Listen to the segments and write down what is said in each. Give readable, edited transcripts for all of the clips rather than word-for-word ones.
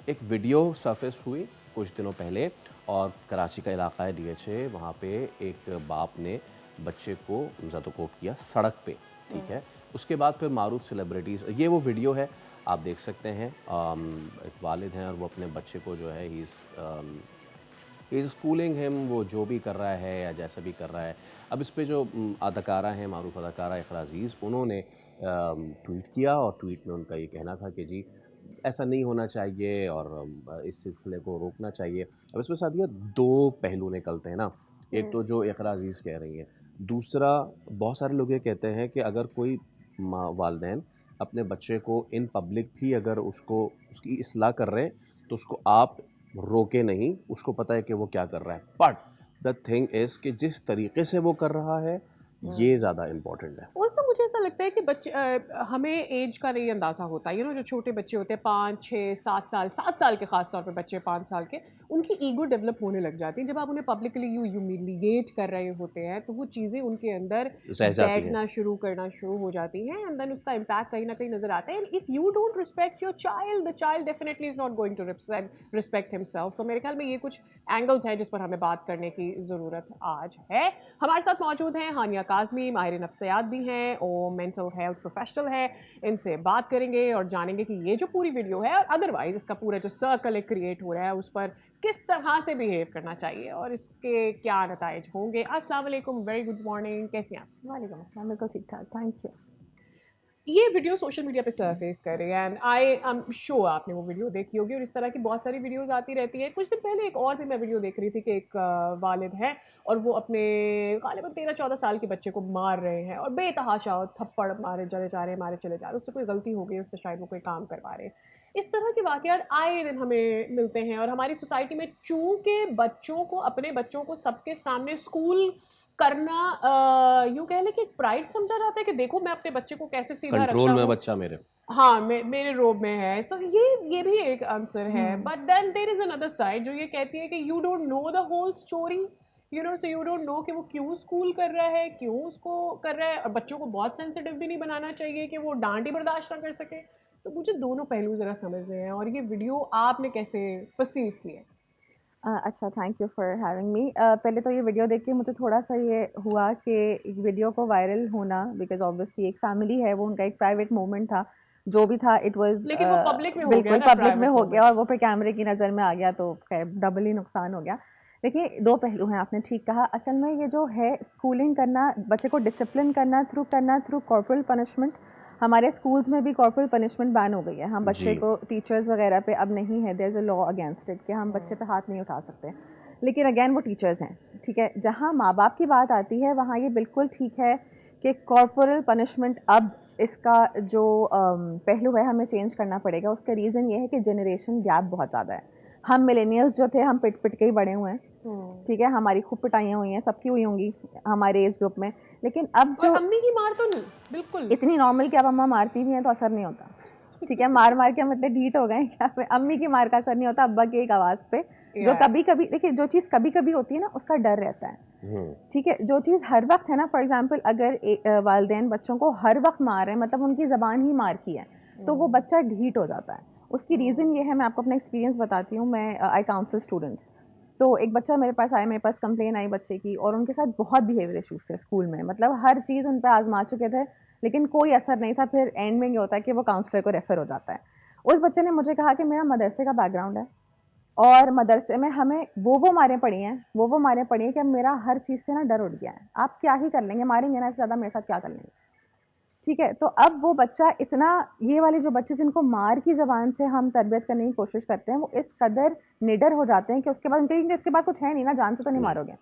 एक video surface हुई कुछ दिनों पहले और कराची का इलाका है डीएचए, वहाँ पे एक बाप ने बच्चे को ज़दोकोप किया सड़क पे, ठीक है। उसके बाद फिर मारूफ सेलिब्रिटीज़, ये वो वीडियो है, आप देख सकते हैं। एक वालिद हैं और वो अपने बच्चे को जो है ही इज़ स्कूलिंग हिम, वो जो भी कर रहा है या जैसा भी कर रहा है। अब इस पे जो अदाकारा हैं, मारूफ अदाकारा इक़रा अज़ीज़, उन्होंने ट्वीट किया और ट्वीट में उनका ये कहना था कि जी ऐसा नहीं होना चाहिए और इस सिलसिले को रोकना चाहिए। अब इसमें सादिया दो पहलू निकलते हैं ना, एक तो जो इक़रा अज़ीज़ कह रही हैं, दूसरा बहुत सारे लोग ये कहते हैं कि अगर कोई वालिदैन अपने बच्चे को इन पब्लिक भी अगर उसको उसकी इस्लाह कर रहे हैं तो उसको आप रोके नहीं, उसको पता है कि वो क्या कर रहा है। बट द थिंग इज़ कि जिस तरीके से वो कर रहा है ये ज़्यादा इम्पोर्टेंट है। ऑल्सो मुझे ऐसा लगता है कि बच्चे हमें एज का नहीं अंदाज़ा होता, जो छोटे बच्चे होते हैं 5 6 7 साल, 7 साल के ख़ास तौर पे बच्चे 5 साल के, उनकी ईगो डेवलप होने लग जाती है। जब आप उन्हें पब्लिकली ह्यूमिलिएट कर रहे होते हैं तो वो चीज़ें उनके अंदर रह जाती हैं। बैठना करना शुरू हो जाती हैं, एंड देन उसका इम्पैक्ट कहीं ना कहीं नज़र आता है। And if you don't respect your child, the child definitely is not going to respect himself. So मेरे ख्याल में ये कुछ एंगल्स हैं जिस पर हमें बात करने की ज़रूरत आज है। हमारे साथ मौजूद हैं हानिया काज़मी, माहिर नफ्सियात भी हैं और मेंटल हेल्थ प्रोफेशनल है। इनसे बात करेंगे और जानेंगे कि ये जो पूरी वीडियो है और अदरवाइज इसका पूरा जो सर्कल क्रिएट हो रहा है उस पर किस तरह से बिहेव करना चाहिए और इसके क्या नताइज होंगे। अस्सलाम वालेकुम, वेरी गुड मॉर्निंग, कैसी हैं आप? वालेकुम अस्सलाम, बिल्कुल ठीक ठाक, थैंक यू। ये वीडियो सोशल मीडिया पे सरफेस कर रही है एंड आई एम श्योर आपने वो वीडियो देखी होगी और इस तरह की बहुत सारी वीडियोस आती रहती है। कुछ दिन पहले एक और भी मैं वीडियो देख रही थी कि एक वालिद है और वो अपने गालिबन 13 14 साल के बच्चे को मार रहे हैं और बेतहाशा और थप्पड़ मारे चले जा रहे हैं, मारे चले जा रहे हैं। उससे कोई गलती हो गई, उससे शायद वो कोई काम करवा रहे हैं। इस तरह के वाक़यात आए दिन हमें मिलते हैं और हमारी सोसाइटी में चूंकि बच्चों को, अपने बच्चों को सबके सामने स्कूल करना यूँ कह लें कि एक प्राइड समझा जाता है कि देखो मैं अपने बच्चे को कैसे सीधा रखता कंट्रोल में हूँ। बच्चा मेरे। हाँ, मेरे रोब में है। तो ये भी एक आंसर है। Hmm. But then there is another side जो ये कहती है कि you don't know the whole story, so you don't know कि वो क्यों स्कूल कर रहा है, क्यों उसको कर रहा है। और बच्चों को बहुत सेंसिटिव भी नहीं बनाना चाहिए कि वो डाँट ही बर्दाश्त ना कर सके। तो मुझे दोनों पहलू ज़रा समझने हैं और ये वीडियो आपने कैसे पर्सीव की है? अच्छा, thank you for having me. पहले तो ये वीडियो देख के मुझे थोड़ा सा ये हुआ कि एक वीडियो को वायरल होना, बिकॉज ऑब्वियसली एक फैमिली है, वो उनका एक प्राइवेट मोमेंट था, जो भी था इट वाज लेकिन वो पब्लिक में हो गया बिल्कुल ना पब्लिक में प्राइवेट हो गया मोमेंट। और वो फिर कैमरे की नज़र में आ गया, तो खैर डबल ही नुकसान हो गया। देखिए, दो पहलू हैं, आपने ठीक कहा। असल में ये जो है स्कूलिंग करना, बच्चे को डिसिप्लिन करना थ्रू कॉर्पोरल पनिशमेंट। हमारे स्कूल्स में भी कॉर्पोरल पनिशमेंट बैन हो गई है। हम जी। बच्चे को टीचर्स वगैरह पे अब नहीं है, there is a law against it कि हम बच्चे पे हाथ नहीं उठा सकते। लेकिन अगेन वो टीचर्स हैं, ठीक है। जहाँ माँ बाप की बात आती है वहाँ ये बिल्कुल ठीक है कि कॉर्पोरल पनिशमेंट अब इसका जो पहलू है हमें चेंज करना पड़ेगा। उसका रीज़न ये है कि जनरेशन गैप बहुत ज़्यादा है। हम मिलेनियल्स जो थे, हम पिट पिट के ही बड़े हुए हैं, ठीक है। हमारी खूब पिटाइयाँ हुई हैं, सबकी हुई होंगी हमारे एज ग्रुप में। लेकिन अब और जो अम्मी की मार तो नहीं, बिल्कुल। इतनी नॉर्मल कि अब अम्मा मारती भी हैं तो असर नहीं होता, ठीक है। मार मार के हम इतने ढीठ हो गए हैं कि अब अम्मी की मार का असर नहीं होता, अब्बा की एक आवाज़ पे। जो या कभी कभी देखिए, जो चीज़ कभी कभी होती है ना, उसका डर रहता है, ठीक है। जो चीज़ हर वक्त है ना, फॉर एग्जांपल अगर वालिदैन बच्चों को हर वक्त मार रहे हैं, मतलब उनकी ज़बान ही मार की है, तो वो बच्चा ढीठ हो जाता है। उसकी रीज़न ये है, मैं आपको अपना एक्सपीरियंस बताती हूँ। मैं आई काउंसिल स्टूडेंट्स, तो एक बच्चा मेरे पास आया, मेरे पास कंप्लेन आई बच्चे की, और उनके साथ बहुत बिहेवियर इशूज़ थे स्कूल में। मतलब हर चीज़ उन पर आजमा चुके थे लेकिन कोई असर नहीं था। फिर एंड में ये होता है कि वो काउंसलर को रेफ़र हो जाता है। उस बच्चे ने मुझे कहा कि मेरा मदरसे का बैकग्राउंड है और मदरसे में हमें वो मारें पड़ी हैं, वो मारें पड़ी हैं कि अब मेरा हर चीज़ से ना डर उठ गया है। आप क्या ही कर लेंगे, मारेंगे ना, इससे ज़्यादा मेरे साथ क्या कर लेंगे, ठीक है। तो अब वो बच्चा इतना, ये वाले जो बच्चे जिनको मार की ज़बान से हम तरबियत करने की कोशिश करते हैं, वो इस कदर निडर हो जाते हैं कि उसके बाद उनके इसके बाद कुछ है नहीं ना, जान से तो नहीं मारोगे,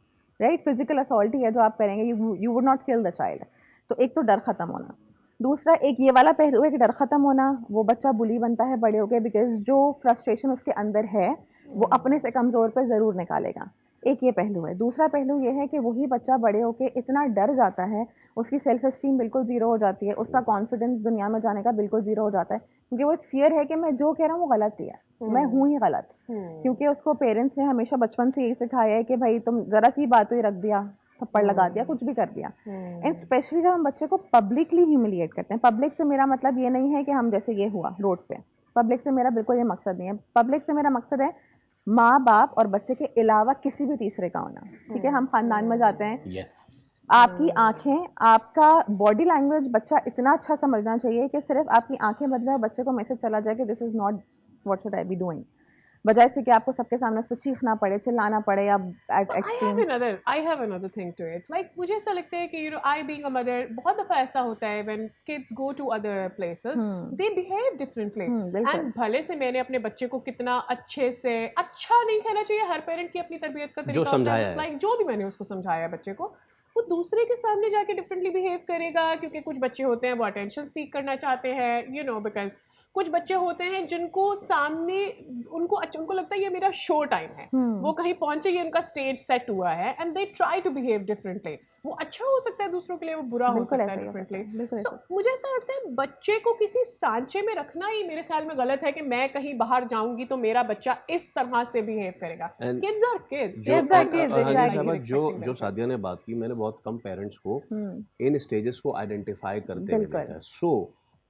राइट। फिजिकल असॉल्ट ही है जो आप करेंगे, you would not kill the child. तो एक तो डर ख़त्म होना, दूसरा एक ये वाला पहलू है कि डर ख़त्म होना, वो बच्चा बुली बनता है बड़े होकर, बिकॉज जो फ्रस्ट्रेशन उसके अंदर है वो अपने से कमज़ोर पे ज़रूर निकालेगा। एक ये पहलू है। दूसरा पहलू ये है कि वही बच्चा बड़े होके इतना डर जाता है, उसकी सेल्फ इस्टीम बिल्कुल ज़ीरो हो जाती है, उसका कॉन्फिडेंस दुनिया में जाने का बिल्कुल ज़ीरो हो जाता है, क्योंकि वो एक फ़ियर है कि मैं जो कह रहा हूँ वो गलत ही है, मैं हूँ ही गलत। क्योंकि उसको पेरेंट्स ने हमेशा बचपन से यही सिखाया है कि भाई तुम ज़रा सी बात हुई, रख दिया, थप्पड़ लगा दिया, कुछ भी कर दिया। एंड स्पेशली जब हम बच्चे को पब्लिकली ह्यूमिलिएट करते हैं, पब्लिक से मेरा मतलब ये नहीं है कि हम जैसे ये हुआ रोड पे, पब्लिक से मेरा बिल्कुल ये मकसद नहीं है। पब्लिक से मेरा मकसद है माँ बाप और बच्चे के अलावा किसी भी तीसरे का होना, ठीक है। हम खानदान में जाते हैं, यस, आपकी आंखें, आपका बॉडी लैंग्वेज बच्चा इतना अच्छा समझना चाहिए कि सिर्फ आपकी आंखें बदले और बच्चे को मैसेज चला जाए कि this is not what should I be doing, बजाय से कि आपको सबके सामने उस पर चीखना पड़े, चिल्लाना पड़े या eight extreme. I have another thing to it. Like मुझे ऐसा लगता है कि I being a mother, बहुत दफ़ा ऐसा होता है when kids go to other places, they behave differently. बिल्कुल। And भले से मैंने अपने बच्चे को कितना अच्छे से, अच्छा नहीं कहना चाहिए, हर पेरेंट की अपनी तरबियत का तरीका होता है, समझाया है। like जो भी मैंने उसको समझाया बच्चे को, वो दूसरे के सामने जाके डिफरेंटली बिहेव करेगा, क्योंकि कुछ बच्चे होते हैं वो अटेंशन सीख करना चाहते हैं, बिकॉज कुछ बच्चे होते हैं जिनको सामने उनको लगता है ये मेरा शो टाइम है, वो कहीं पहुंचे, ये उनका स्टेज सेट हुआ है, and they try to behave differently. वो अच्छा हो सकता है दूसरों के लिए, वो बुरा हो सकता है डिफरेंटली। सो मुझे ऐसा लगता है बच्चे को किसी सांचे में रखना ही मेरे ख्याल में गलत है कि मैं कहीं बाहर जाऊंगी तो मेरा बच्चा इस तरह से बिहेव करेगा। Kids are kids. जो सादिया ने बात की, मैंने बहुत कम पेरेंट्स को इन स्टेजेस को आइडेंटिफाई करते हुए देखा है। So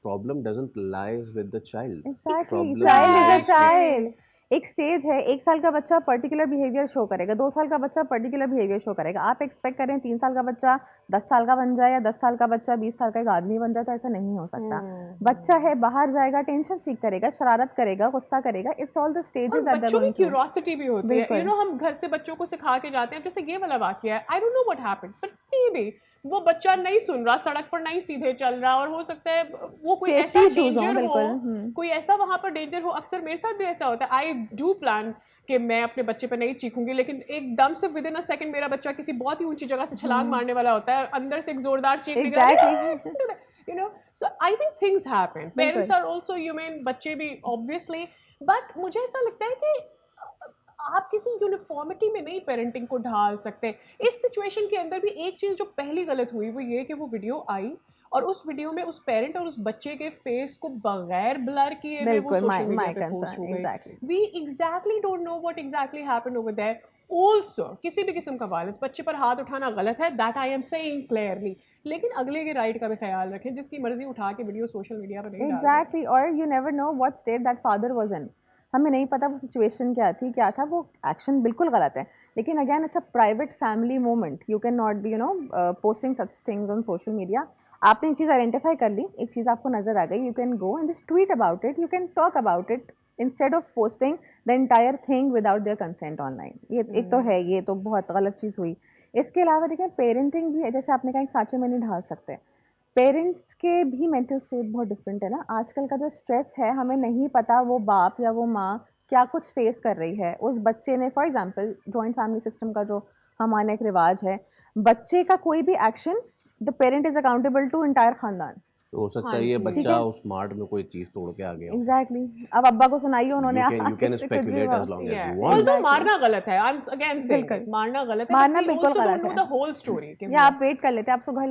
problem doesn't lies with the child. Exactly, child is a child. एक स्टेज है, 1 साल का बच्चा पर्टिकुलर बिहेवियर शो करेगा, 2 साल का बच्चा पर्टिकुलर बिहेवियर शो करेगा। आप एक्सपेक्ट करें 3 साल का बच्चा 10 साल का बन जाए या 10 साल का बच्चा 20 साल का एक आदमी बन जाए, तो ऐसा नहीं हो सकता। बच्चा है, बाहर जाएगा, टेंशन सीख करेगा, शरारत करेगा, गुस्सा करेगा। It's all the stages that बच्चों की क्यूरियोसिटी भी होती है। हम घर से बच्चों को सिखा के जाते हैं, जैसे ये वाला वाकया है, I don't know what happened, but may be वो बच्चा नहीं सुन रहा, सड़क पर नहीं सीधे चल रहा, और हो सकता है वो कोई ऐसा डेंजर हो, कोई ऐसा वहां पर डेंजर हो। अक्सर मेरे साथ भी ऐसा होता है। आई डू प्लान कि मैं अपने बच्चे पे नहीं चीखूंगी, लेकिन एकदम से विद इन अ सेकंड मेरा बच्चा किसी बहुत ही ऊंची जगह से छलांग मारने वाला होता है, अंदर से एक जोरदार चीख निकलती है। So I think things happen, parents are also human, बच्चे भी ऑब्वियसली, बट मुझे ऐसा लगता है कि आप किसी यूनिफॉर्मिटी में नहीं पेरेंटिंग को ढाल सकते। इस सिचुएशन के अंदर भी एक चीज़ जो पहली गलत हुई वो ये कि वो वीडियो आई और उस वीडियो में उस पेरेंट और उस बच्चे के फेस को बगैर ब्लर किए हुए वो सोशल मीडिया पे पोस्ट हो गई। We exactly don't know what exactly happened over there. Also किसी भी किस्म का वायलेंस, बच्चे पर हाथ उठाना गलत है, that I am saying clearly, लेकिन अगले के राइट का भी ख्याल रखें, जिसकी मर्जी उठा के वीडियो सोशल मीडिया पर नहीं डालें। एग्जैक्टली, और you never know what state that father was in. हमें नहीं पता वो सिचुएशन क्या था, वो एक्शन बिल्कुल गलत है, लेकिन again it's a private family moment, you can not be posting such things on social media. आपने एक चीज़ आइडेंटिफाई कर ली, एक चीज़ आपको नज़र आ गई, you can go and just tweet about it, you can talk about it instead of posting the entire thing without their consent online. ये एक तो है, ये तो बहुत गलत चीज़ हुई। इसके अलावा देखिए पेरेंटिंग भी है, जैसे आपने कहा एक सांचे में नहीं ढाल सकते, पेरेंट्स के भी मेंटल स्टेट बहुत डिफरेंट है ना। आजकल का जो स्ट्रेस है, हमें नहीं पता वो बाप या वो माँ क्या कुछ फेस कर रही है। उस बच्चे ने, for example joint family system का जो हमारा एक रिवाज है, बच्चे का कोई भी action the parent is accountable to entire खानदान। हो सकता है ये बच्चा उस मार्ट में कोई चीज तोड़ के आ गया। एग्जैक्टली, अब अब्बा को सुनाइए उन्होंने, you can speculate as long as you want। तो मारना गलत है, आई एम अगेन सेइंग मारना गलत है, मारना बिल्कुल गलत है। द होल स्टोरी या आप वेट कर लेते, आप उसको घर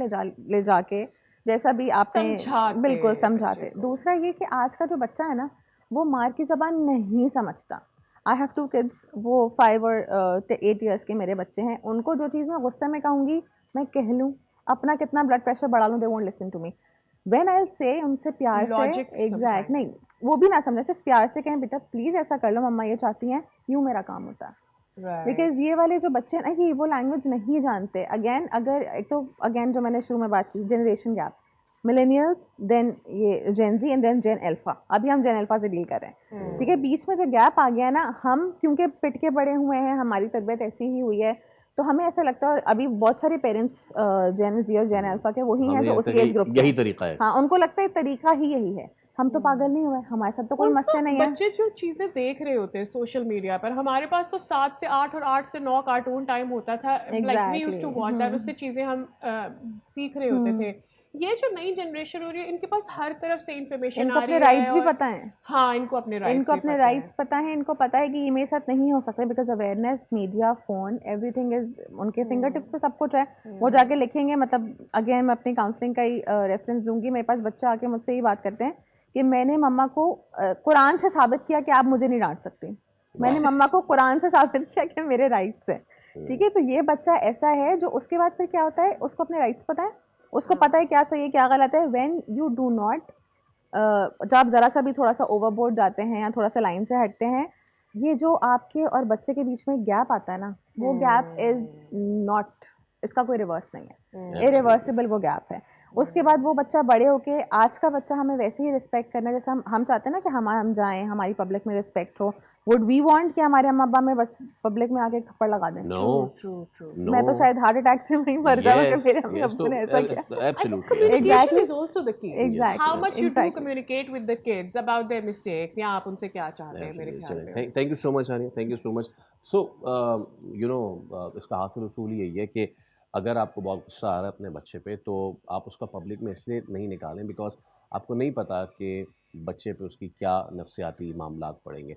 ले जाके जैसा भी आपने बिल्कुल समझाते। दूसरा ये कि आज का जो बच्चा है ना, वो मार की ज़बान नहीं समझता। आई हैव 2 किड्स, वो 5 और 8 ईयर्स के मेरे बच्चे हैं। उनको जो चीज़ मैं गुस्से में कहूँगी, मैं कह लूँ, अपना कितना ब्लड प्रेशर बढ़ा लूँ, they won't listen to me. When I will say, उनसे प्यार से, एग्जैक्ट नहीं, वो भी ना समझे, सिर्फ प्यार से कहें, बेटा प्लीज़ ऐसा कर लो, मम्मा ये चाहती हैं, यूँ मेरा काम होता है। बिकॉज ये वाले जो बच्चे ना, ये वो लैंग्वेज नहीं जानते। अगेन, अगर एक तो अगेन जो मैंने शुरू में बात की, जनरेशन गैप, मिलेनियल्स, देन ये जेन जी एंड देन जेन अल्फा। अभी हम जेन अल्फा से डील कर रहे हैं, ठीक है। बीच में जो गैप आ गया ना, हम क्योंकि पिट के बड़े हुए हैं, हमारी तबीयत ऐसी ही हुई है, तो हमें ऐसा लगता है, और अभी बहुत सारे पेरेंट्स जेन जी और जेन अल्फा के वही हैं जो उस एज ग्रुप, यही तरीका है। हाँ, उनको लगता है तरीका ही यही है। हम तो पागल नहीं हुए, हमारे साथ तो कोई मसला नहीं है। बच्चे जो चीज़ें देख रहे होते हैं सोशल मीडिया पर, हमारे पास तो 7 से 8 और 8 से 9 कार्टून टाइम होता था, like we used to watch that, उससे चीज़ें हम सीख रहे होते थे। ये जो नई जनरेशन हो रही है, इनके पास हर तरफ से इन्फॉर्मेशन आ रही है, इनको अपने राइट्स भी पता है। हाँ, इनको अपने राइट्स पता है, इनको पता है कि ये मेरे साथ नहीं हो सकता, because awareness, media, phone, everything is उनके फिंगर टिप्स पे, सब कुछ है। वो जाके लिखेंगे, मतलब अगेन मैं अपनी काउंसलिंग का ही रेफरेंस दूंगी। मेरे पास बच्चे आके मुझसे ये बात करते हैं कि मैंने मम्मा को कुरान से साबित किया कि आप मुझे नहीं डांट सकती, मैंने मम्मा को कुरान से साबित किया कि मेरे राइट्स हैं, ठीक है। तो ये बच्चा ऐसा है जो, उसके बाद फिर क्या होता है, उसको अपने राइट्स पता है, उसको पता है क्या सही है क्या गलत है। व्हेन यू डू नॉट जब ज़रा सा भी थोड़ा सा ओवरबोर्ड जाते हैं या थोड़ा सा लाइन से हटते हैं, ये जो आपके और बच्चे के बीच में गैप आता है ना, वो गैप इज़ नॉट, इसका कोई रिवर्स नहीं है, इरिवर्सिबल वो गैप है। उसके बाद वो बच्चा बड़े होके, आज का बच्चा हमें वैसे ही रिस्पेक्ट करना है जैसे हम चाहते हैं ना कि हम जाएं, हमारी पब्लिक में रिस्पेक्ट हो। वुड वी वांट कि हमारे अम्मा अब्बा में बस पब्लिक में आके एक थप्पड़ लगा दें? No True. नो मैं तो शायद हार्ट अटैक से वहीं मर जाऊँ कि मेरे अम्मी यस अब्बू ने ऐसा किया। Absolutely Communication Exactly. is also the key. Exactly. How much you do Exactly. communicate with the kids about their mistakes, या आप उनसे क्या चाहते हैं मेरे ख्याल में। Thank you so much Aniya, thank you so much. So you know इसका हासिल उसूल यही है कि अगर आपको बहुत गुस्सा आ रहा है अपने बच्चे पे, तो आप उसका पब्लिक में इसलिए नहीं निकालें बिकॉज आपको नहीं पता कि बच्चे पे उसकी क्या नफ्सियाती मामलात पड़ेंगे।